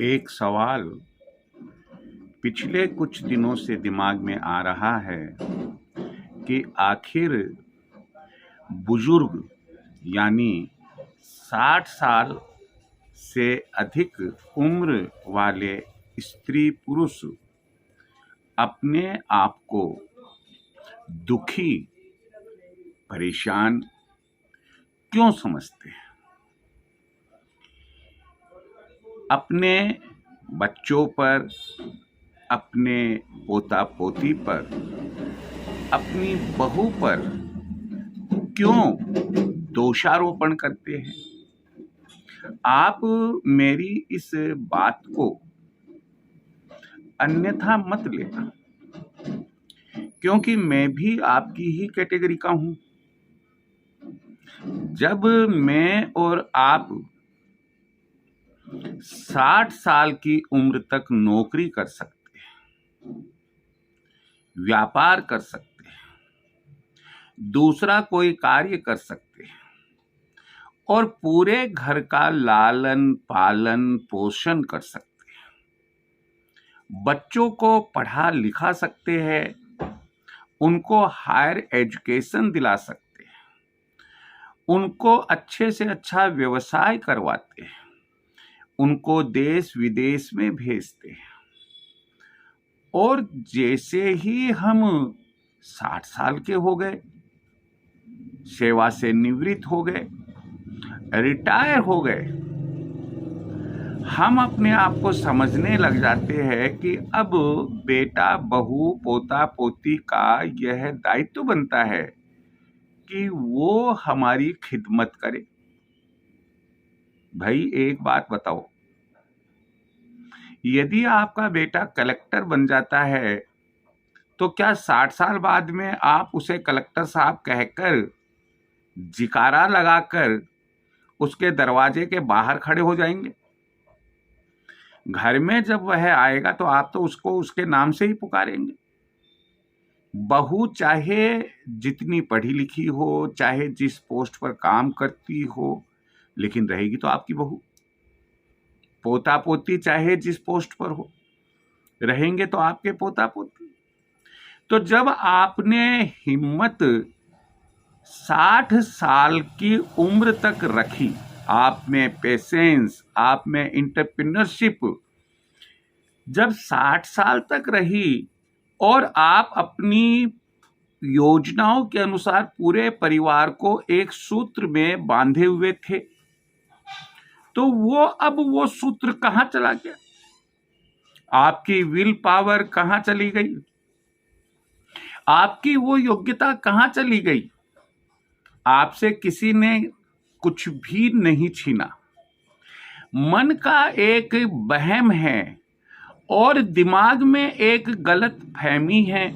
एक सवाल पिछले कुछ दिनों से दिमाग में आ रहा है कि आखिर बुजुर्ग यानी 60 साल से अधिक उम्र वाले स्त्री पुरुष अपने आप को दुखी, परेशान क्यों समझते हैं? अपने बच्चों पर, अपने पोता पोती पर, अपनी बहू पर क्यों दोषारोपण करते हैं? आप मेरी इस बात को अन्यथा मत लेना, क्योंकि मैं भी आपकी ही कैटेगरी का हूं। जब मैं और आप 60 साल की उम्र तक नौकरी कर सकते हैं, व्यापार कर सकते हैं, दूसरा कोई कार्य कर सकते हैं और पूरे घर का लालन पालन पोषण कर सकते हैं, बच्चों को पढ़ा लिखा सकते हैं, उनको हायर एजुकेशन दिला सकते हैं, उनको अच्छे से अच्छा व्यवसाय करवाते हैं, उनको देश विदेश में भेजते हैं और जैसे ही हम 60 साल के हो गए, सेवा से निवृत्त हो गए, रिटायर हो गए, हम अपने आप को समझने लग जाते हैं कि अब बेटा बहू पोता पोती का यह दायित्व बनता है कि वो हमारी खिदमत करे। भाई एक बात बताओ, यदि आपका बेटा कलेक्टर बन जाता है तो क्या 60 साल बाद में आप उसे कलेक्टर साहब कहकर जिकारा लगाकर उसके दरवाजे के बाहर खड़े हो जाएंगे? घर में जब वह आएगा तो आप तो उसको उसके नाम से ही पुकारेंगे। बहू चाहे जितनी पढ़ी लिखी हो, चाहे जिस पोस्ट पर काम करती हो, लेकिन रहेगी तो आपकी बहू। पोता पोती चाहे जिस पोस्ट पर हो, रहेंगे तो आपके पोता पोती। तो जब आपने हिम्मत 60 साल की उम्र तक रखी, आप में पेशेंस, आप में एंटरप्रेन्योरशिप जब 60 साल तक रही और आप अपनी योजनाओं के अनुसार पूरे परिवार को एक सूत्र में बांधे हुए थे, तो वो सूत्र कहां चला गया? आपकी विल पावर कहां चली गई? आपकी वो योग्यता कहां चली गई? आपसे किसी ने कुछ भी नहीं छीना। मन का एक वहम है और दिमाग में एक गलत फहमी है,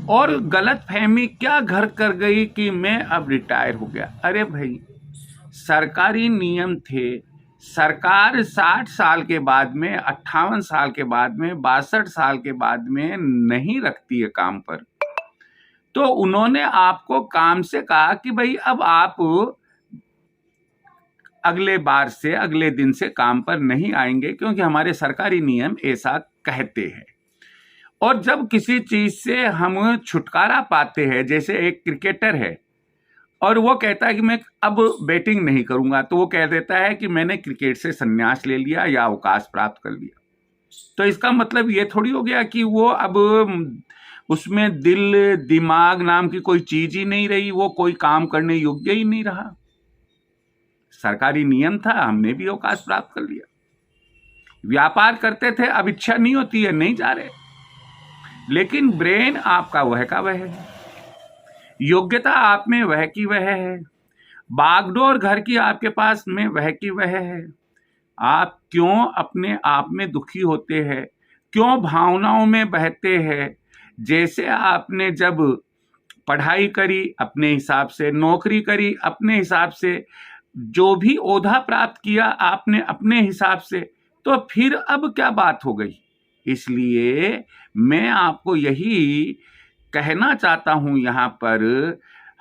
और गलत फहमी क्या घर कर गई कि मैं अब रिटायर हो गया। अरे भाई, सरकारी नियम थे, सरकार 60 साल के बाद में, 58 साल के बाद में, 62 साल के बाद में नहीं रखती है काम पर। तो उन्होंने आपको काम से कहा कि भाई अब आप अगले बार से, अगले दिन से काम पर नहीं आएंगे, क्योंकि हमारे सरकारी नियम ऐसा कहते हैं। और जब किसी चीज से हम छुटकारा पाते हैं, जैसे एक क्रिकेटर है और वो कहता है कि मैं अब बैटिंग नहीं करूंगा, तो वो कह देता है कि मैंने क्रिकेट से संन्यास ले लिया या अवकाश प्राप्त कर लिया। तो इसका मतलब ये थोड़ी हो गया कि वो अब उसमें दिल दिमाग नाम की कोई चीज ही नहीं रही, वो कोई काम करने योग्य ही नहीं रहा। सरकारी नियम था, हमने भी अवकाश प्राप्त कर लिया। व्यापार करते थे, अब इच्छा नहीं होती है, नहीं जा रहे, लेकिन ब्रेन आपका वह का वह है, योग्यता आप में वह की वह है, बागडोर घर की आपके पास में वह की वह है। आप क्यों अपने आप में दुखी होते हैं? क्यों भावनाओं में बहते हैं? जैसे आपने जब पढ़ाई करी अपने हिसाब से, नौकरी करी अपने हिसाब से, जो भी ओहदा प्राप्त किया आपने अपने हिसाब से, तो फिर अब क्या बात हो गई? इसलिए मैं आपको यही कहना चाहता हूं यहां पर,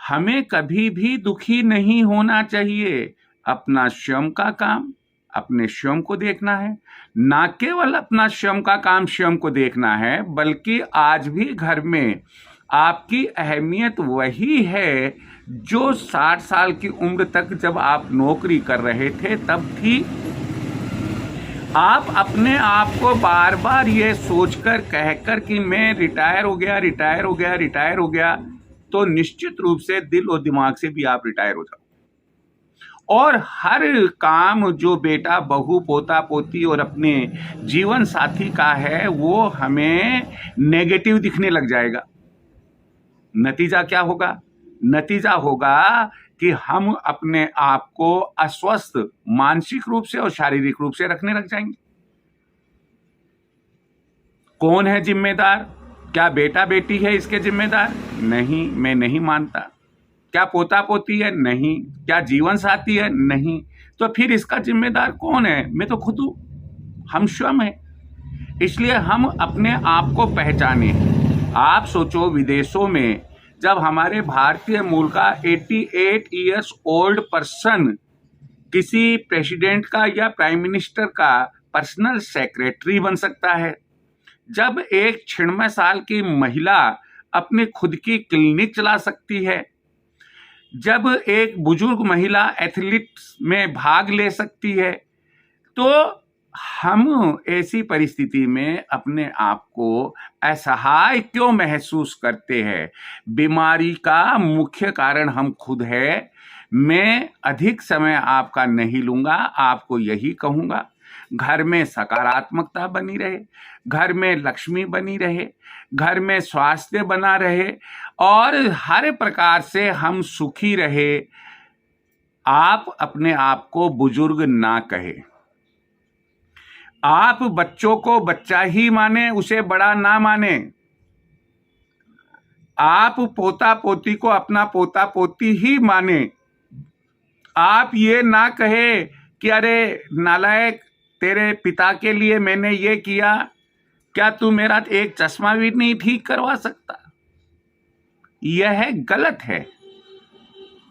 हमें कभी भी दुखी नहीं होना चाहिए। अपना स्वयं का काम, अपने स्वयं को देखना है। ना केवल अपना स्वयं का काम स्वयं को देखना है, बल्कि आज भी घर में आपकी अहमियत वही है जो 60 साल की उम्र तक जब आप नौकरी कर रहे थे तब थी। आप अपने आप को बार बार ये सोचकर कहकर कि मैं रिटायर हो गया, रिटायर हो गया, रिटायर हो गया, तो निश्चित रूप से दिल और दिमाग से भी आप रिटायर हो जाओ। और हर काम जो बेटा, बहू, पोता, पोती और अपने जीवन साथी का है वो हमें नेगेटिव दिखने लग जाएगा। नतीजा क्या होगा? नतीजा होगा कि हम अपने आप को अस्वस्थ मानसिक रूप से और शारीरिक रूप से रखने लग जाएंगे। कौन है जिम्मेदार? क्या बेटा बेटी है इसके जिम्मेदार? नहीं, मैं नहीं मानता। क्या पोता पोती है? नहीं। क्या जीवन साथी है? नहीं। तो फिर इसका जिम्मेदार कौन है? मैं तो खुद हूं, हम स्वयं हैं। इसलिए हम अपने आप को पहचाने। आप सोचो, विदेशों में जब हमारे भारतीय मूल का 88 ईयर्स ओल्ड पर्सन किसी प्रेसिडेंट का या प्राइम मिनिस्टर का पर्सनल सेक्रेटरी बन सकता है, जब एक 96 साल की महिला अपनी खुद की क्लिनिक चला सकती है, जब एक बुजुर्ग महिला एथलीट्स में भाग ले सकती है, तो हम ऐसी परिस्थिति में अपने आप को असहाय क्यों महसूस करते हैं? बीमारी का मुख्य कारण हम खुद है। मैं अधिक समय आपका नहीं लूंगा, आपको यही कहूंगा, घर में सकारात्मकता बनी रहे, घर में लक्ष्मी बनी रहे, घर में स्वास्थ्य बना रहे और हर प्रकार से हम सुखी रहे। आप अपने आप को बुजुर्ग ना कहे। आप बच्चों को बच्चा ही माने, उसे बड़ा ना माने। आप पोता पोती को अपना पोता पोती ही माने। आप ये ना कहे कि अरे नालायक, तेरे पिता के लिए मैंने ये किया, क्या तू मेरा एक चश्मा भी नहीं ठीक करवा सकता? यह गलत है।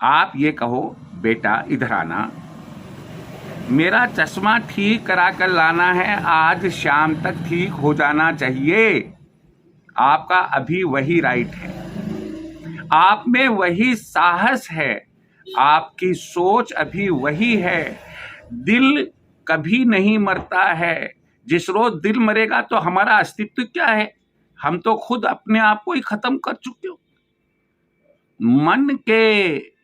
आप ये कहो, बेटा इधर आना, मेरा चश्मा ठीक करा कर लाना है, आज शाम तक ठीक हो जाना चाहिए। आपका अभी वही राइट है, आप में वही साहस है, आपकी सोच अभी वही है। दिल कभी नहीं मरता है। जिस रोज दिल मरेगा तो हमारा अस्तित्व क्या है? हम तो खुद अपने आप को ही खत्म कर चुके हो। मन के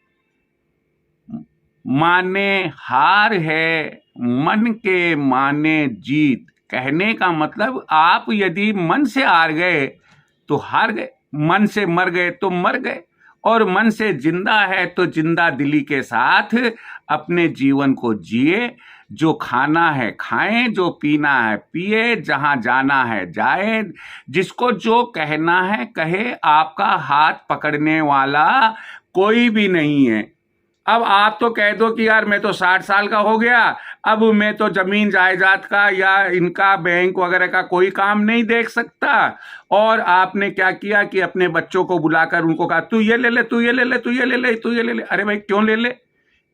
माने हार है, मन के माने जीत। कहने का मतलब, आप यदि मन से हार गए तो हार गए, मन से मर गए तो मर गए, और मन से जिंदा है तो जिंदा दिली के साथ अपने जीवन को जिए। जो खाना है खाएं, जो पीना है पिए, जहां जाना है जाए, जिसको जो कहना है कहे। आपका हाथ पकड़ने वाला कोई भी नहीं है। अब आप तो कह दो कि यार मैं तो 60 साल का हो गया, अब मैं तो जमीन जायदाद का या इनका बैंक वगैरह का कोई काम नहीं देख सकता। और आपने क्या किया कि अपने बच्चों को बुलाकर उनको कहा, तू ये ले ले, तू ये ले ले, तू ये ले ले, तू ये ले ले। अरे भाई क्यों ले ले?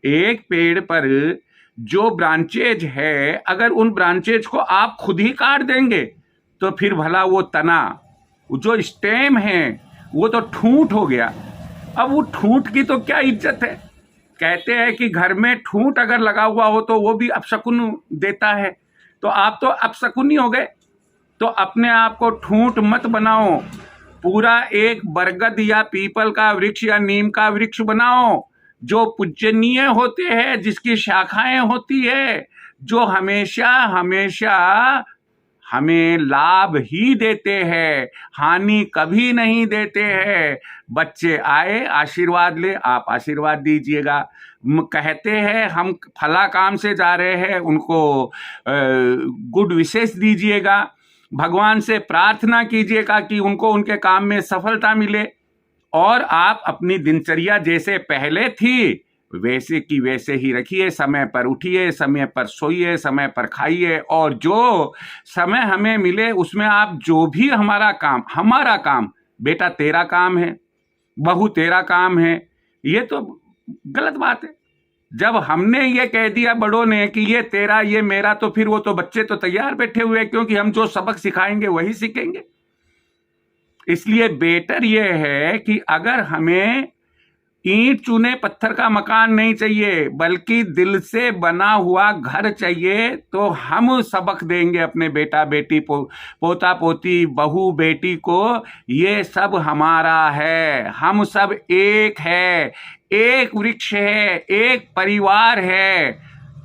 एक पेड़ पर जो ब्रांचेज है, अगर उन ब्रांचेज को आप खुद ही काट देंगे तो फिर भला वो तना, जो स्टेम है, वो तो ठूंठ हो गया। अब वो ठूंठ की तो क्या इज्जत है? कहते हैं कि घर में ठूंठ अगर लगा हुआ हो तो वो भी अपशकुन देता है। तो आप तो अपशकुन ही हो गए। तो अपने आप को ठूंठ मत बनाओ, पूरा एक बरगद या पीपल का वृक्ष या नीम का वृक्ष बनाओ, जो पूजनीय होते हैं, जिसकी शाखाएं होती है, जो हमेशा हमेशा हमें लाभ ही देते हैं, हानि कभी नहीं देते हैं। बच्चे आए, आशीर्वाद ले, आप आशीर्वाद दीजिएगा। कहते हैं हम फला काम से जा रहे हैं, उनको गुड विशेष दीजिएगा। भगवान से प्रार्थना कीजिएगा कि उनको उनके काम में सफलता मिले। और आप अपनी दिनचर्या जैसे पहले थी वैसे की वैसे ही रखिए। समय पर उठिए, समय पर सोइए, समय पर खाइए, और जो समय हमें मिले उसमें आप जो भी हमारा काम, बेटा तेरा काम है, बहू तेरा काम है, ये तो गलत बात है। जब हमने ये कह दिया बड़ों ने कि ये तेरा ये मेरा, तो फिर वो तो बच्चे तो तैयार बैठे हुए हैं, क्योंकि हम जो सबक सिखाएंगे वही सीखेंगे। इसलिए बेटर ये है कि अगर हमें ईंट चूने पत्थर का मकान नहीं चाहिए, बल्कि दिल से बना हुआ घर चाहिए, तो हम सबक देंगे अपने बेटा बेटी पोता पोती बहू बेटी को, ये सब हमारा है, हम सब एक है, एक वृक्ष है, एक परिवार है,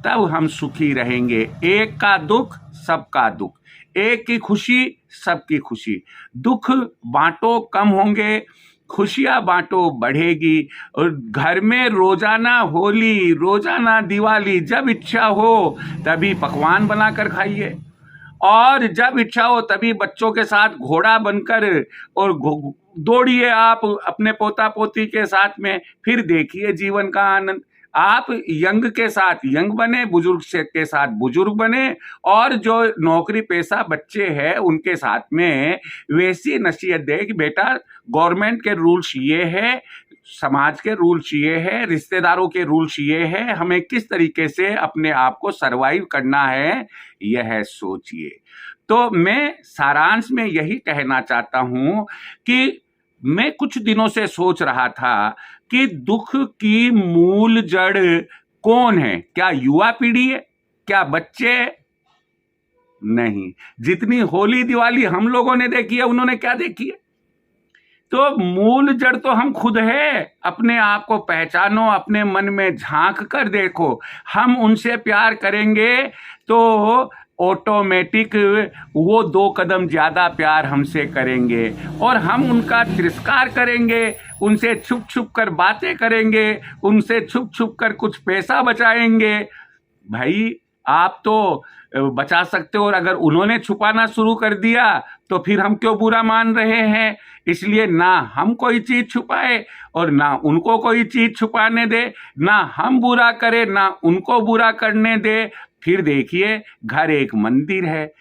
तब हम सुखी रहेंगे। एक का दुख सबका दुख, एक की खुशी सबकी खुशी। दुख बांटो कम होंगे, खुशियां बांटो बढ़ेगी। और घर में रोजाना होली, रोजाना दिवाली, जब इच्छा हो तभी पकवान बनाकर खाइए, और जब इच्छा हो तभी बच्चों के साथ घोड़ा बनकर और दौड़िए आप अपने पोता पोती के साथ में, फिर देखिए जीवन का आनंद। आप यंग के साथ यंग बने, बुजुर्ग के साथ बुजुर्ग बने, और जो नौकरी पेशा बच्चे हैं उनके साथ में वैसी नसीहत दे कि बेटा गवर्नमेंट के रूल्स ये है, समाज के रूल्स ये है, रिश्तेदारों के रूल्स ये है, हमें किस तरीके से अपने आप को सरवाइव करना है यह सोचिए। तो मैं सारांश में यही कहना चाहता हूं कि मैं कुछ दिनों से सोच रहा था कि दुख की मूल जड़ कौन है? क्या युवा पीढ़ी है? क्या बच्चे? नहीं, जितनी होली दिवाली हम लोगों ने देखी है, उन्होंने क्या देखी है? तो मूल जड़ तो हम खुद है। अपने आप को पहचानो, अपने मन में झांक कर देखो। हम उनसे प्यार करेंगे तो ऑटोमेटिक वो 2 कदम ज्यादा प्यार हमसे करेंगे, और हम उनका तिरस्कार करेंगे, उनसे छुप छुप कर बातें करेंगे, उनसे छुप छुप कर कुछ पैसा बचाएंगे। भाई आप तो बचा सकते हो, और अगर उन्होंने छुपाना शुरू कर दिया तो फिर हम क्यों बुरा मान रहे हैं? इसलिए ना हम कोई चीज छुपाए और ना उनको कोई चीज छुपाने दे, ना हम बुरा करें ना उनको बुरा करने दे। फिर देखिए, घर एक मंदिर है,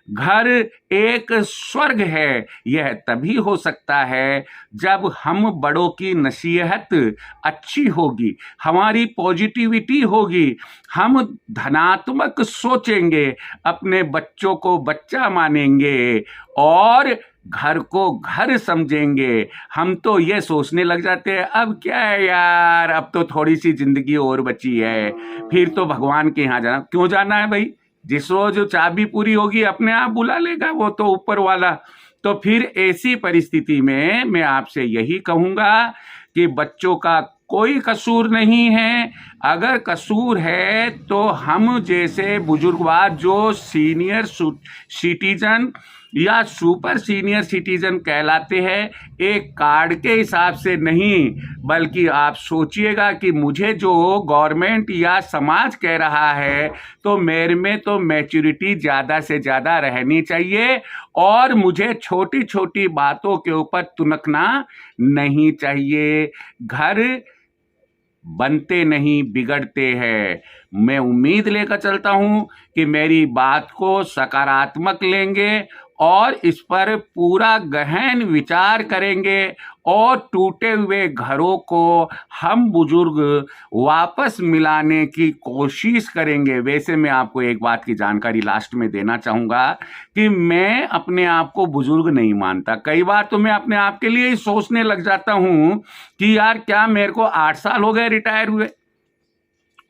घर एक स्वर्ग है। यह तभी हो सकता है जब हम बड़ों की नसीहत अच्छी होगी, हमारी पॉजिटिविटी होगी, हम धनात्मक सोचेंगे, अपने बच्चों को बच्चा मानेंगे और घर को घर समझेंगे। हम तो ये सोचने लग जाते हैं अब क्या है यार, अब तो थोड़ी सी जिंदगी और बची है, फिर तो भगवान के यहाँ जाना। क्यों जाना है भाई? जिस रोज चाबी पूरी होगी अपने आप बुला लेगा वो तो ऊपर वाला। तो फिर ऐसी परिस्थिति में मैं आपसे यही कहूंगा कि बच्चों का कोई कसूर नहीं है। अगर कसूर है तो हम जैसे बुजुर्गवाद, जो सीनियर सिटीजन या सुपर सीनियर सिटीजन कहलाते हैं, एक कार्ड के हिसाब से नहीं, बल्कि आप सोचिएगा कि मुझे जो गवर्नमेंट या समाज कह रहा है तो मेरे में तो मैच्योरिटी ज़्यादा से ज़्यादा रहनी चाहिए, और मुझे छोटी छोटी बातों के ऊपर तुनकना नहीं चाहिए। घर बनते नहीं बिगड़ते हैं। मैं उम्मीद लेकर चलता हूं कि मेरी बात को सकारात्मक लेंगे और इस पर पूरा गहन विचार करेंगे, और टूटे हुए घरों को हम बुजुर्ग वापस मिलाने की कोशिश करेंगे। वैसे मैं आपको एक बात की जानकारी लास्ट में देना चाहूँगा कि मैं अपने आप को बुजुर्ग नहीं मानता। कई बार तो मैं अपने आप के लिए ही सोचने लग जाता हूँ कि यार क्या मेरे को 8 साल हो गए रिटायर हुए,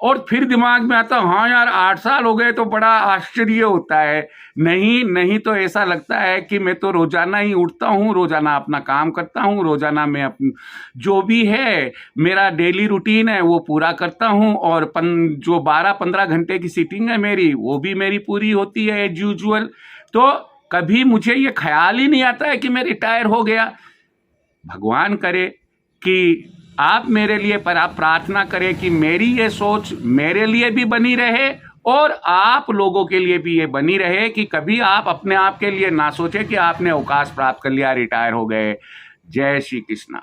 और फिर दिमाग में आता हाँ यार 8 साल हो गए, तो बड़ा आश्चर्य होता है। नहीं तो ऐसा लगता है कि मैं तो रोजाना ही उठता हूँ, रोजाना अपना काम करता हूँ, रोजाना मैं जो भी है मेरा डेली रूटीन है वो पूरा करता हूँ, और जो 12-15 घंटे की सीटिंग है मेरी, वो भी मेरी पूरी होती है एज यूजुअल। तो कभी मुझे ये ख्याल ही नहीं आता है कि मैं रिटायर हो गया। भगवान करे कि आप मेरे लिए पर आप प्रार्थना करें कि मेरी ये सोच मेरे लिए भी बनी रहे, और आप लोगों के लिए भी ये बनी रहे कि कभी आप अपने आप के लिए ना सोचें कि आपने अवकाश प्राप्त कर लिया, रिटायर हो गए। जय श्री कृष्णा।